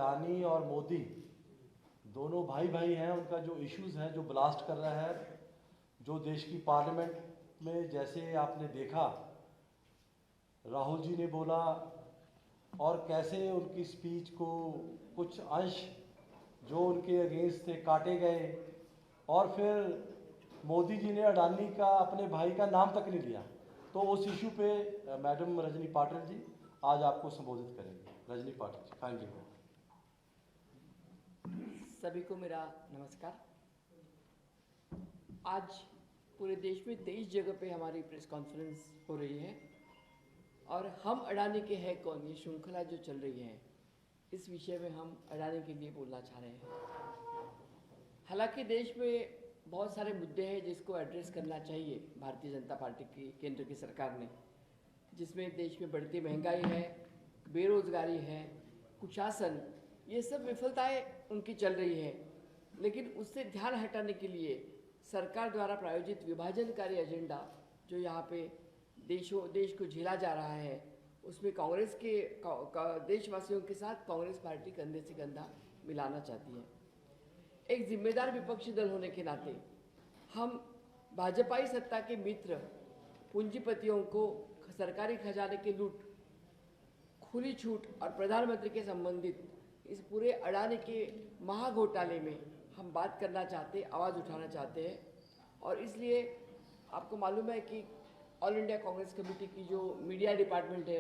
अडानी और मोदी दोनों भाई भाई हैं, उनका जो इश्यूज हैं जो ब्लास्ट कर रहा है, जो देश की पार्लियामेंट में जैसे आपने देखा राहुल जी ने बोला और कैसे उनकी स्पीच को कुछ अंश जो उनके अगेंस्ट थे काटे गए, और फिर मोदी जी ने अडानी का अपने भाई का नाम तक नहीं लिया। तो उस इशू पे मैडम रजनी पाटिल जी आज आपको संबोधित करेंगे। Rajni Patil ji, thank you. सभी को मेरा नमस्कार। आज पूरे देश में 23 जगह पे हमारी प्रेस कॉन्फ्रेंस हो रही है और हम अडानी के हैं कौन, ये श्रृंखला जो चल रही है, इस विषय में हम अडानी के लिए बोलना चाह रहे हैं। हालांकि देश में बहुत सारे मुद्दे हैं जिसको एड्रेस करना चाहिए भारतीय जनता पार्टी की केंद्र की सरकार ने, जिसमें देश में बढ़ती महंगाई है, बेरोजगारी है, कुशासन, ये सब विफलताएं उनकी चल रही है। लेकिन उससे ध्यान हटाने के लिए सरकार द्वारा प्रायोजित विभाजनकारी एजेंडा जो यहाँ पे देश को झेला जा रहा है, उसमें कांग्रेस के देशवासियों के साथ कांग्रेस पार्टी कंधे से कंधा मिलाना चाहती है। एक जिम्मेदार विपक्षी दल होने के नाते हम भाजपाई सत्ता के मित्र पूंजीपतियों को सरकारी खजाने की लूट, खुली छूट और प्रधानमंत्री के संबंधित इस पूरे अडानी के महाघोटाले में हम बात करना चाहते, आवाज़ उठाना चाहते हैं। और इसलिए आपको मालूम है कि ऑल इंडिया कांग्रेस कमेटी की जो मीडिया डिपार्टमेंट है,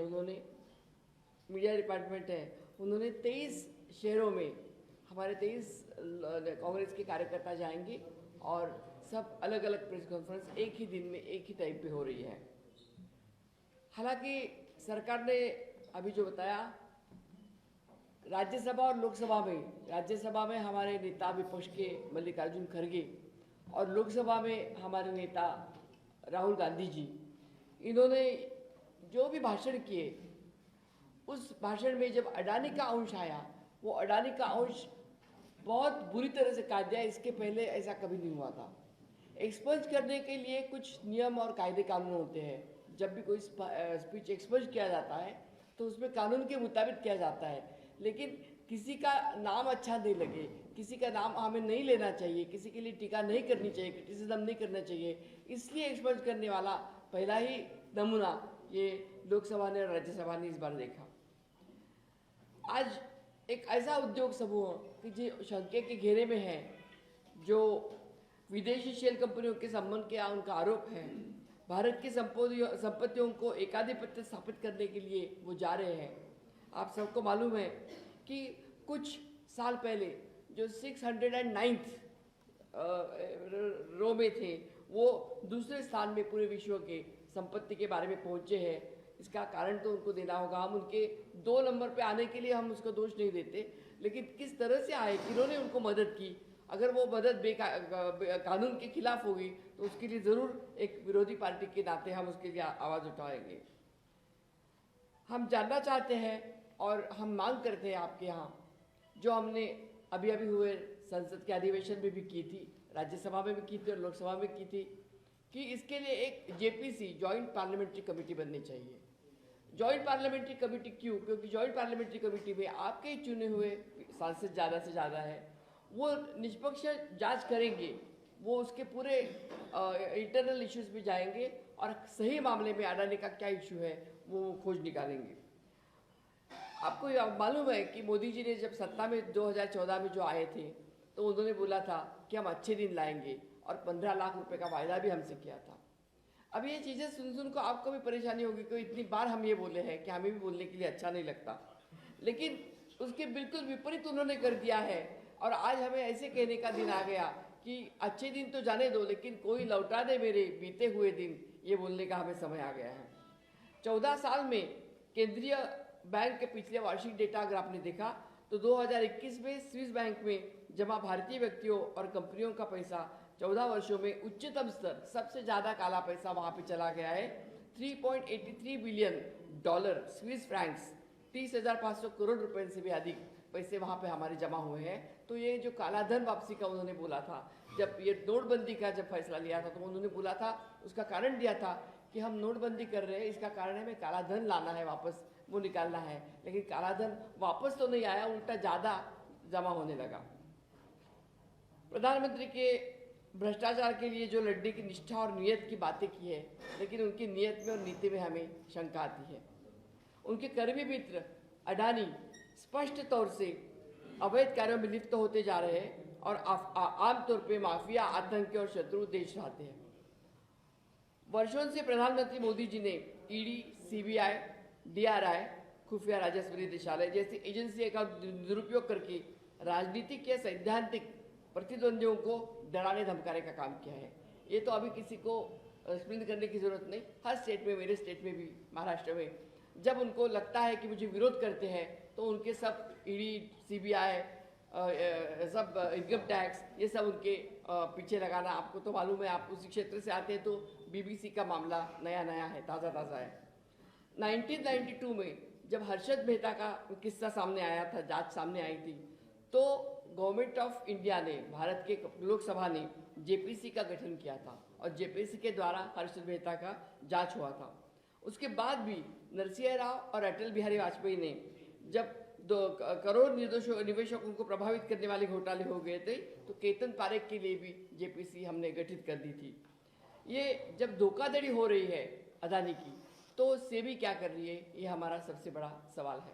उन्होंने 23 शहरों में हमारे 23 कांग्रेस के कार्यकर्ता जाएंगे और सब अलग अलग प्रेस कॉन्फ्रेंस एक ही दिन में एक ही टाइम पे हो रही है। हालांकि सरकार ने अभी जो बताया, राज्यसभा और लोकसभा में, राज्यसभा में हमारे नेता विपक्ष के मल्लिकार्जुन खड़गे और लोकसभा में हमारे नेता राहुल गांधी जी, इन्होंने जो भी भाषण किए, उस भाषण में जब अडानी का अंश आया, वो अडानी का अंश बहुत बुरी तरह से काट दिया। इसके पहले ऐसा कभी नहीं हुआ था। एक्सपंज करने के लिए कुछ नियम और कायदे कानून होते हैं। जब भी कोई स्पीच एक्सपंज किया जाता है तो उसमें कानून के मुताबिक किया जाता है, लेकिन किसी का नाम अच्छा नहीं लगे, किसी का नाम हमें नहीं लेना चाहिए, किसी के लिए टीका नहीं करनी चाहिए, क्रिटिसिज्म नहीं करना चाहिए, इसलिए एक्सपंज करने वाला पहला ही नमूना ये लोकसभा ने और राज्यसभा ने इस बार देखा। आज एक ऐसा उद्योग समूह कि जो शंके के घेरे में है, जो विदेशी शेल कंपनियों के संबंध के उनका आरोप है, भारत की संपत्तियों को एकाधिपत्य स्थापित करने के लिए वो जा रहे हैं। आप सबको मालूम है कि कुछ साल पहले जो 609th रो में थे, वो दूसरे स्थान में पूरे विश्व के संपत्ति के बारे में पहुंचे हैं। इसका कारण तो उनको देना होगा। हम उनके 2 नंबर पे आने के लिए हम उसको दोष नहीं देते, लेकिन किस तरह से आए, किन्होंने उनको मदद की, अगर वो मदद कानून के खिलाफ होगी तो उसके लिए ज़रूर एक विरोधी पार्टी के नाते हम उसके लिए आवाज़ उठाएंगे। हम जानना चाहते हैं और हम मांग करते हैं आपके यहाँ, जो हमने अभी अभी हुए संसद के अधिवेशन में भी की थी, राज्यसभा में भी की थी और लोकसभा में की थी, कि इसके लिए एक जेपीसी जॉइंट पार्लियामेंट्री कमेटी बननी चाहिए। जॉइंट पार्लियामेंट्री कमेटी क्यों? क्योंकि जॉइंट पार्लियामेंट्री कमेटी में आपके ही चुने हुए सांसद ज़्यादा से ज़्यादा है, वो निष्पक्ष जांच करेंगे, वो उसके पूरे इंटरनल इश्यूज पे जाएंगे और सही मामले में अडानी का क्या इशू है वो खोज निकालेंगे। आपको मालूम है कि मोदी जी ने जब सत्ता में 2014 में जो आए थे, तो उन्होंने बोला था कि हम अच्छे दिन लाएंगे और 15 लाख रुपए का वायदा भी हमसे किया था। अब ये चीज़ें सुन को आपको भी परेशानी होगी कि इतनी बार हम ये बोले हैं कि हमें भी बोलने के लिए अच्छा नहीं लगता, लेकिन उसके बिल्कुल विपरीत उन्होंने कर दिया है। और आज हमें ऐसे कहने का दिन आ गया कि अच्छे दिन तो जाने दो, लेकिन कोई लौटा दे मेरे बीते हुए दिन, ये बोलने का हमें समय आ गया है। 14 साल में केंद्रीय बैंक के पिछले वार्षिक डेटा अगर आपने देखा तो 2021 में स्विस बैंक में जमा भारतीय व्यक्तियों और कंपनियों का पैसा 14 वर्षों में उच्चतम स्तर, सबसे ज़्यादा काला पैसा वहाँ पे चला गया है। 3.83 billion dollar Swiss Franks, 30,500 crore रुपए से भी अधिक पैसे वहाँ पे हमारे जमा हुए हैं। तो ये जो काला धन वापसी का उन्होंने बोला था, जब ये नोटबंदी का जब फैसला लिया था तो उन्होंने बोला था, उसका कारण दिया था कि हम नोटबंदी कर रहे हैं, इसका कारण है हमें काला धन लाना है वापस वो निकालना है, लेकिन काला धन वापस तो नहीं आया, उल्टा ज़्यादा जमा होने लगा। प्रधानमंत्री के भ्रष्टाचार के लिए जो लड़ने की निष्ठा और नियत की बातें की है, लेकिन उनकी नियत में और नीति में हमें शंका आती है। उनके करीबी मित्र अडानी स्पष्ट तौर से अवैध कार्यों में लिप्त होते जा रहे हैं और आमतौर पे माफिया, आतंकी और शत्रु देश रहते हैं। वर्षों से प्रधानमंत्री मोदी जी ने ईडी, सीबीआई, डीआरआई, खुफिया राजस्व निदेशालय जैसी एजेंसी का दुरुपयोग करके राजनीतिक या सैद्धांतिक प्रतिद्वंदियों को डराने धमकाने का काम किया है। ये तो अभी किसी को स्मृति करने की जरूरत नहीं, हर स्टेट में, मेरे स्टेट में भी, महाराष्ट्र में, जब उनको लगता है कि मुझे विरोध करते हैं तो उनके सब ईडी, सीबीआई, सब इनकम टैक्स, ये सब उनके पीछे लगाना। आपको तो मालूम है, आप उसी क्षेत्र से आते हैं, तो बीबीसी का मामला नया नया है, ताज़ा ताज़ा है। 1992 में जब हर्षद मेहता का किस्सा सामने आया था, जांच सामने आई थी, तो गवर्नमेंट ऑफ इंडिया ने, भारत के लोकसभा ने जेपीसी का गठन किया था और जेपीसी के द्वारा हर्षद मेहता का जांच हुआ था। उसके बाद भी नरसिंह राव और अटल बिहारी वाजपेयी ने जब 2 करोड़ निवेशकों को प्रभावित करने वाले घोटाले हो गए थे, तो केतन पारेख के लिए भी जेपीसी हमने गठित कर दी थी। ये जब धोखाधड़ी हो रही है अडानी की, तो सेबी क्या कर रही है, ये हमारा सबसे बड़ा सवाल है।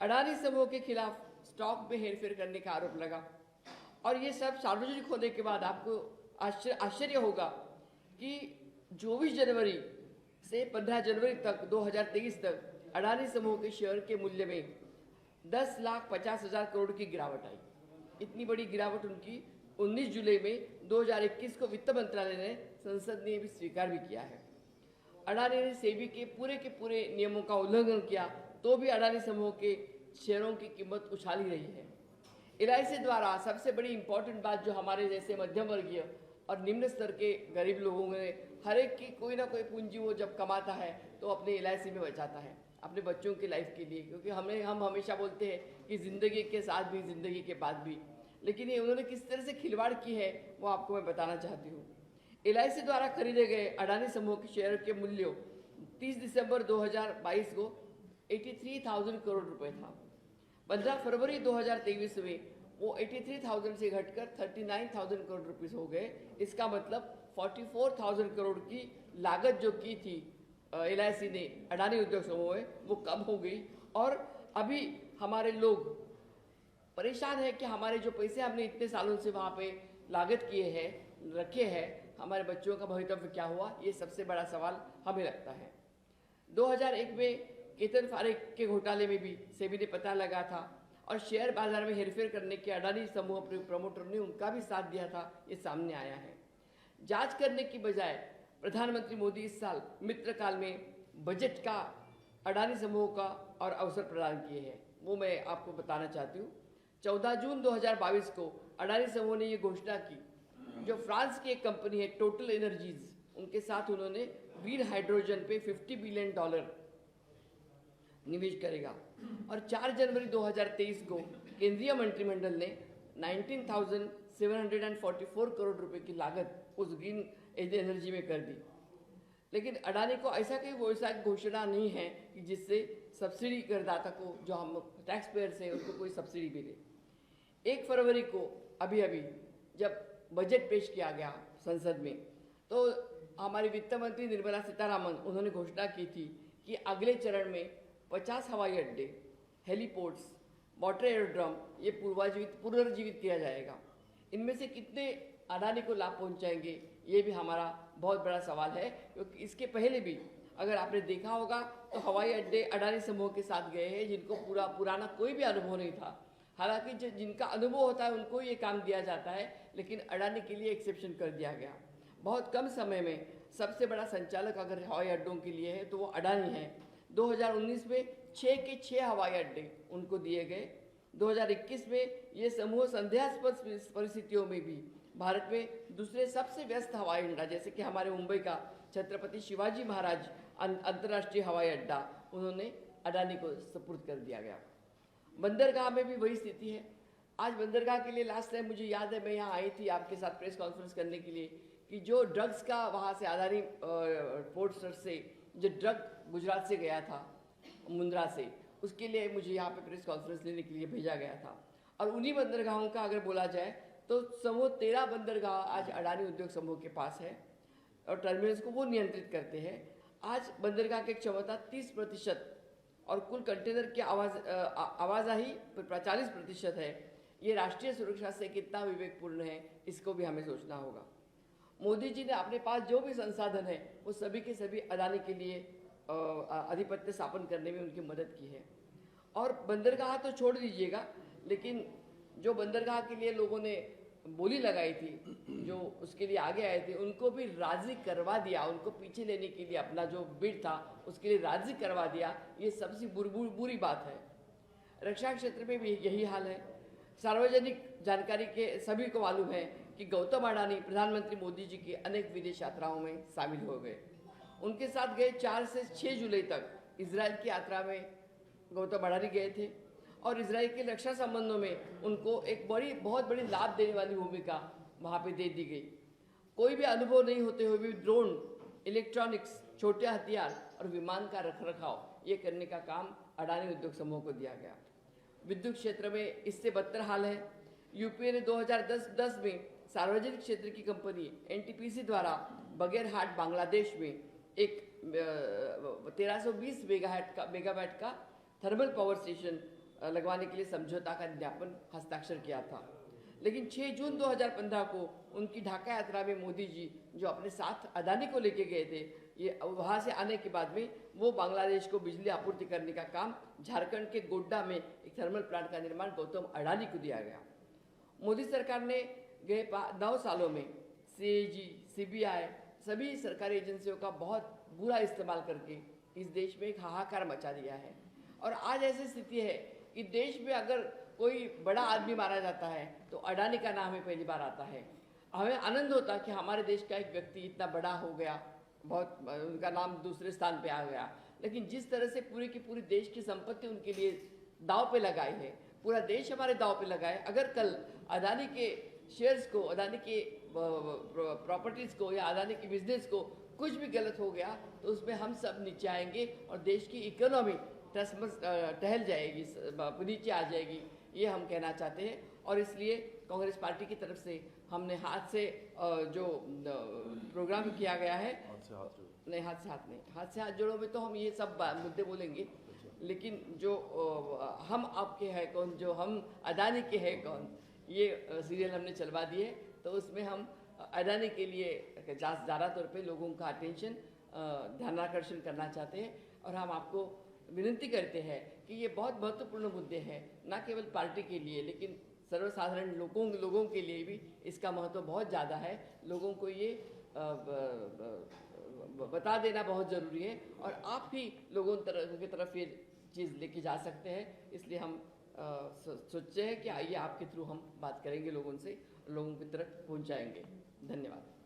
अडानी समूह के खिलाफ स्टॉक में हेरफेर करने का आरोप लगा और ये सब सार्वजनिक होने के बाद आपको आश्चर्य होगा कि 24 जनवरी से 15 जनवरी तक 2023 तक अडानी समूह के शेयर के मूल्य में 10,50,000 करोड़ की गिरावट आई। इतनी बड़ी गिरावट उनकी 19 जुलाई में 2021 को वित्त मंत्रालय ने, संसद ने भी स्वीकार भी किया है। अडानी ने सेबी के पूरे नियमों का उल्लंघन किया, तो भी अडानी समूह के शेयरों की कीमत उछाल ही रही है। एलआईसी द्वारा सबसे बड़ी इंपॉर्टेंट बात, जो हमारे जैसे मध्यम वर्गीय और निम्न स्तर के गरीब लोगों में हर एक की कोई ना कोई पूंजी वो जब कमाता है तो अपने एलआईसी में बचाता है, अपने बच्चों की लाइफ के लिए, क्योंकि हम हमेशा बोलते हैं कि ज़िंदगी के साथ भी, ज़िंदगी के बाद भी, लेकिन ये उन्होंने किस तरह से खिलवाड़ की है वो आपको मैं बताना चाहती हूँ। एलआईसी द्वारा खरीदे गए अडानी समूह के शेयर के मूल्य 30 दिसंबर 2022 को 83,000 करोड़ रुपए था। 15 फरवरी 2023 में वो 83,000 से घटकर 39,000 करोड़ रुपीस हो गए। इसका मतलब 44,000 करोड़ की लागत जो की थी एलआईसी ने अडानी उद्योग समूह में, वो कम हो गई। और अभी हमारे लोग परेशान है कि हमारे जो पैसे हमने इतने सालों से वहाँ पे लागत किए हैं, रखे हैं, हमारे बच्चों का भवितव्य क्या हुआ, ये सबसे बड़ा सवाल हमें लगता है। 2001 में केतन पारेख के घोटाले में भी सेबी ने पता लगा था और शेयर बाजार में हेरफेर करने के अडानी समूह प्रमोटर ने उनका भी साथ दिया था, ये सामने आया है। जांच करने की बजाय प्रधानमंत्री मोदी इस साल मित्रकाल में बजट का अडानी समूह का और अवसर प्रदान किए हैं, वो मैं आपको बताना चाहती हूँ। 14 जून 2022 को अडानी समूह ने ये घोषणा की, जो फ्रांस की एक कंपनी है टोटल एनर्जीज, उनके साथ उन्होंने ग्रीन हाइड्रोजन पे $50 बिलियन निवेश करेगा। और 4 जनवरी 2023 को केंद्रीय मंत्रिमंडल ने 19,744 करोड़ रुपए की लागत उस ग्रीन एनर्जी में कर दी। लेकिन अडानी को ऐसा कोई व्यवसाय घोषणा नहीं है कि जिससे सब्सिडी करदाता को, जो हम टैक्स पेयर्स हैं, उसको कोई सब्सिडी मिले। 1 फरवरी को अभी जब बजट पेश किया गया संसद में, तो हमारी वित्त मंत्री निर्मला सीतारामन, उन्होंने घोषणा की थी कि अगले चरण में 50 हवाई अड्डे, हेलीपोर्ट्स, वाटर एयरड्रम ये पुनर्जीवित किया जाएगा। इनमें से कितने अडानी को लाभ पहुंचाएंगे, ये भी हमारा बहुत बड़ा सवाल है, क्योंकि इसके पहले भी अगर आपने देखा होगा तो हवाई अड्डे अडानी समूह के साथ गए हैं, जिनको पुराना कोई भी अनुभव नहीं था। हालांकि जिनका अनुभव होता है उनको ये काम दिया जाता है, लेकिन अडानी के लिए एक्सेप्शन कर दिया गया। बहुत कम समय में सबसे बड़ा संचालक अगर हवाई अड्डों के लिए है तो वो अडानी है। 2019 में 6 के 6 हवाई अड्डे उनको दिए गए। 2021 में ये समूह संदेहास्पद परिस्थितियों में भी भारत में दूसरे सबसे व्यस्त हवाई अड्डा, जैसे कि हमारे मुंबई का छत्रपति शिवाजी महाराज अंतर्राष्ट्रीय हवाई अड्डा, उन्होंने अडानी को सुपुर्द कर दिया गया। बंदरगाह में भी वही स्थिति है। आज बंदरगाह के लिए लास्ट टाइम मुझे याद है, मैं यहाँ आई थी आपके साथ प्रेस कॉन्फ्रेंस करने के लिए, कि जो ड्रग्स का वहाँ से अडानी पोर्ट ट्रस्ट से जो ड्रग गुजरात से गया था, मुंद्रा से, उसके लिए मुझे यहाँ पे प्रेस कॉन्फ्रेंस लेने के लिए भेजा गया था। और उन्हीं बंदरगाहों का अगर बोला जाए तो समूह 13 बंदरगाह आज अडानी उद्योग समूह के पास है और टर्मिनल्स को वो नियंत्रित करते हैं। आज बंदरगाह की क्षमता 30% और कुल कंटेनर की आवाजाही 40% है। ये राष्ट्रीय सुरक्षा से कितना विवेकपूर्ण है, इसको भी हमें सोचना होगा। मोदी जी ने अपने पास जो भी संसाधन है वो सभी के सभी अडानी के लिए आधिपत्य स्थापन करने में उनकी मदद की है। और बंदरगाह तो छोड़ दीजिएगा, लेकिन जो बंदरगाह के लिए लोगों ने बोली लगाई थी, जो उसके लिए आगे आए थे, उनको भी राजी करवा दिया। उनको पीछे लेने के लिए अपना जो बिड था उसके लिए राजी करवा दिया। ये सबसे बुरी बात है। रक्षा क्षेत्र में भी यही हाल है। सार्वजनिक जानकारी के सभी को मालूम है कि गौतम अडानी प्रधानमंत्री मोदी जी की अनेक विदेश यात्राओं में शामिल हो गए। उनके साथ गए 4 से 6 जुलाई तक इजराइल की यात्रा में गौतम अडानी गए थे और इजराइल के रक्षा संबंधों में उनको एक बहुत बड़ी लाभ देने वाली भूमिका वहाँ पे दे दी गई। कोई भी अनुभव नहीं होते हुए भी ड्रोन, इलेक्ट्रॉनिक्स, छोटे हथियार और विमान का रखरखाव ये करने का काम अडानी उद्योग समूह को दिया गया। विद्युत क्षेत्र में इससे बदतर हाल है। यूपीए ने 2010 में सार्वजनिक क्षेत्र की कंपनी एनटीपीसी द्वारा बगैरहाट बांग्लादेश में एक 1320 मेगावाट का थर्मल पावर स्टेशन लगवाने के लिए समझौता का ज्ञापन हस्ताक्षर किया था। लेकिन 6 जून 2015 को उनकी ढाका यात्रा में मोदी जी जो अपने साथ अडानी को लेके गए थे, ये वहाँ से आने के बाद में वो बांग्लादेश को बिजली आपूर्ति करने का काम झारखंड के गोड्डा में एक थर्मल प्लांट का निर्माण गौतम अडानी को दिया गया। मोदी सरकार ने गए 9 सालों में सीएजी, सीबीआई, सभी सरकारी एजेंसियों का बहुत बुरा इस्तेमाल करके इस देश में एक हाहाकार मचा दिया है। और आज ऐसी स्थिति है कि देश में अगर कोई बड़ा आदमी मारा जाता है तो अडानी का नाम ही पहली बार आता है। हमें आनंद होता कि हमारे देश का एक व्यक्ति इतना बड़ा हो गया, बहुत उनका नाम दूसरे स्थान पे आ गया। लेकिन जिस तरह से पूरी की पूरी देश की संपत्ति उनके लिए दाव पे लगाई है, पूरा देश हमारे दाव पे लगाए, अगर कल अडानी के शेयर्स को, अडानी के प्रॉपर्टीज़ को या अडानी के बिजनेस को कुछ भी गलत हो गया तो उसमें हम सब नीचे आएंगे और देश की इकोनॉमी टहल जाएगी, नीचे आ जाएगी, ये हम कहना चाहते हैं। और इसलिए कांग्रेस पार्टी की तरफ से हमने हाथ से जो प्रोग्राम किया गया है, नहीं हाथ से हाथ जोड़ो में तो हम ये सब मुद्दे बोलेंगे, लेकिन जो हम आपके हैं कौन, जो हम अडानी के हैं कौन, ये सीरियल हमने चलवा दिए। तो उसमें हम अडानी के लिए ज़्यादा तौर पे लोगों का अटेंशन, ध्यानाकर्षण करना चाहते हैं। और हम आपको विनती करते हैं कि ये बहुत महत्वपूर्ण मुद्दे हैं, न केवल पार्टी के लिए लेकिन सर्वसाधारण लोगों के लिए भी इसका महत्व बहुत ज़्यादा है। लोगों को ये बता देना बहुत ज़रूरी है और आप ही लोगों की तरफ ये चीज़ लेके जा सकते हैं। इसलिए हम सोचते हैं कि आइए आपके थ्रू हम बात करेंगे लोगों से, लोगों की तरफ पहुंचाएंगे। धन्यवाद।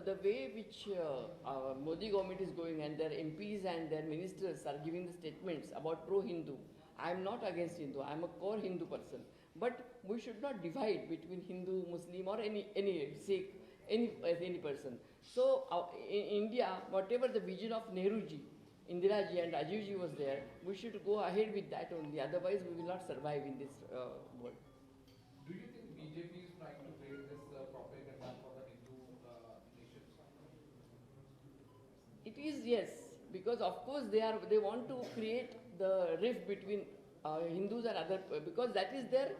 The way which our Modi government is going and their MPs and their ministers are giving the statements about pro-Hindu, I am not against Hindu. I am a core Hindu person. But we should not divide between Hindu, Muslim or any Sikh, any person. So in India, whatever the vision of Nehru ji, Indira ji and Rajiv ji was there, we should go ahead with that only. Otherwise, we will not survive in this world. Do you think BJP is trying to create this propaganda for the Hindu nations? It is, yes, because of course they want to create the rift between Hindus and other, because that is their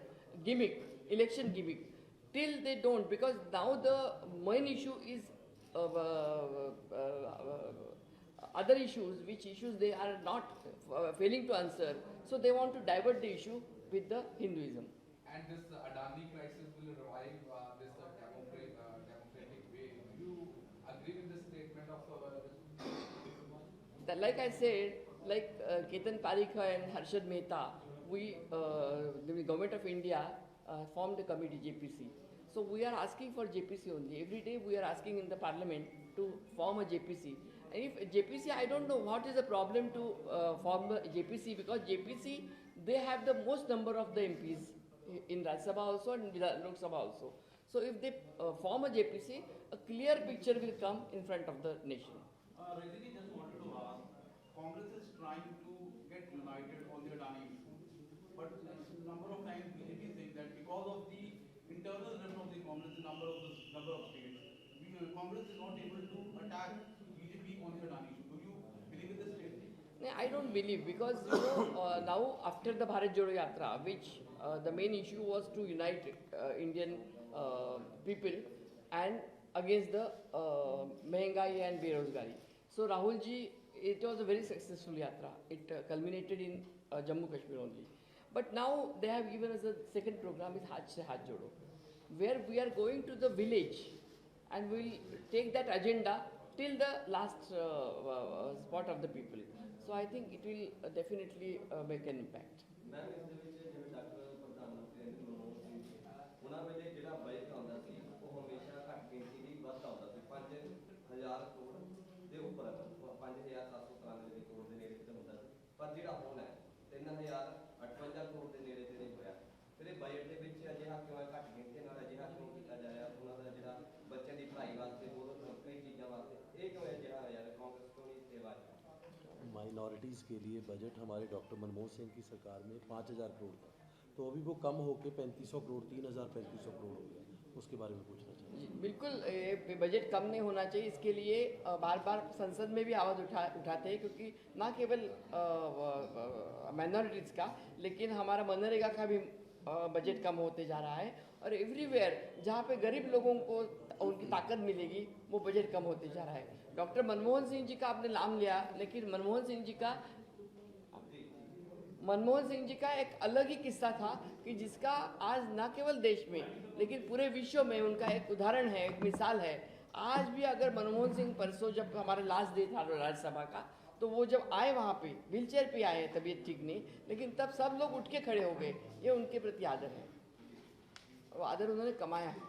gimmick, election gimmick. Till they don't, because now the main issue is other issues, which issues they are not failing to answer. So they want to divert the issue with the Hinduism. And this Adani crisis will revive this democratic way. Do you agree with this statement of like I said, like Ketan Parikh and Harshad Mehta, we, the government of India formed a committee, JPC. So we are asking for JPC only. Every day we are asking in the parliament to form a JPC. And if JPC, I don't know what is the problem to form a JPC, because JPC, they have the most number of the MPs in Rajya Sabha also and Lok Sabha also. So if they form a JPC, a clear picture will come in front of the nation. Rajini, just wanted to ask, Congress is trying to get united on the Adani issue, but a number of times BJP is saying that because of the internal rift of the Congress, the number of states, Congress is not able to attack BJP on the Adani issue. Do you believe in this statement? No, I don't believe, because now after the Bharat Jodo Yatra, which the main issue was to unite Indian people and against the Mehengai and Berozgari. So Rahul ji, it was a very successful yatra. It culminated in Jammu Kashmir only. But now they have given us a second program, is Haj Se Haj Jodo, where we are going to the village and we will take that agenda till the last spot of the people. So I think it will definitely make an impact. Ma'am इस ਦੇ ਵਿੱਚ ਜਿਵੇਂ doctor ਪ੍ਰਧਾਨ ਮੰਤਰੀ ਨੇ ਮਨਮੋਹਨ ਸਿੰਘ ਜੀ ਉਹਨਾਂ ਵੇਲੇ ਜਿਹੜਾ ਬਜਟ ਆਉਂਦਾ ਸੀ ਉਹ ਹਮੇਸ਼ਾ ਘੱਟ ਗਿਣਤੀ ਦੀ ਵੱਧ ਆਉਂਦਾ ਸੀ 5000 ਕਰੋੜ ਦੇ ਉੱਪਰ 5793 ਕਰੋੜ ਦੇ ਨੇੜੇ ਤੇ ਹੁੰਦਾ ਸੀ ਪਰ ਜਿਹੜਾ ਹੁਣ ਹੈ 3058 ਕਰੋੜ ਦੇ ਨੇੜੇ ਤੇ ਨਹੀਂ ਹੋਇਆ ਫਿਰ ਇਹ ਬਜਟ ਦੇ ਵਿੱਚ ਅਜਿਹਾ ਕਿਉਂ ਹੈ ਘੱਟ ਗਿਣਤੀ ਨਾਲ ਅਜਿਹਾ ਕਿਉਂ ਕੀਤਾ ਜਾ ਰਿਹਾ ਉਹਨਾਂ ਦਾ ਜਿਹੜਾ ਬੱਚਿਆਂ ਦੀ ਪੜ੍ਹਾਈ ਵਾਸਤੇ ਹੋਰ ਕਈ ਚੀਜ਼ਾਂ ਵਾਸਤੇ ਇਹ ਕਿਉਂ ਅਜਿਹਾ ਹੋਇਆ ਕਾਂਗਰਸ ਕਿਉਂ नहीं सेवा माइनॉरिटीज़ के लिए बजट हमारे डॉक्टर मनमोहन सिंह की सरकार में 5000 करोड़ था, तो अभी वो कम होकर 3500 करोड़ 3500 करोड़ हो गया। उसके बारे में पूछना चाहिए। जी, बिल्कुल बजट कम नहीं होना चाहिए। इसके लिए बार बार संसद में भी आवाज़ उठाते हैं, क्योंकि ना केवल माइनॉरिटीज़ का, लेकिन हमारा मनरेगा का भी बजट कम होते जा रहा है। और एवरीवेयर जहाँ पे गरीब लोगों को उनकी ताकत मिलेगी, वो बजट कम होते जा रहा है। डॉक्टर मनमोहन सिंह जी का आपने नाम लिया, लेकिन मनमोहन सिंह जी का एक अलग ही किस्सा था, कि जिसका आज न केवल देश में लेकिन पूरे विश्व में उनका एक उदाहरण है, एक मिसाल है। आज भी अगर मनमोहन सिंह परसों जब हमारा लास्ट डे था राज्यसभा का, तो वो जब आए वहाँ पे व्हीलचेयर पे आए, तबीयत ठीक नहीं, लेकिन तब सब लोग उठ के खड़े हो गए। ये उनके प्रति आदर है, वो आदर उन्होंने कमाया है।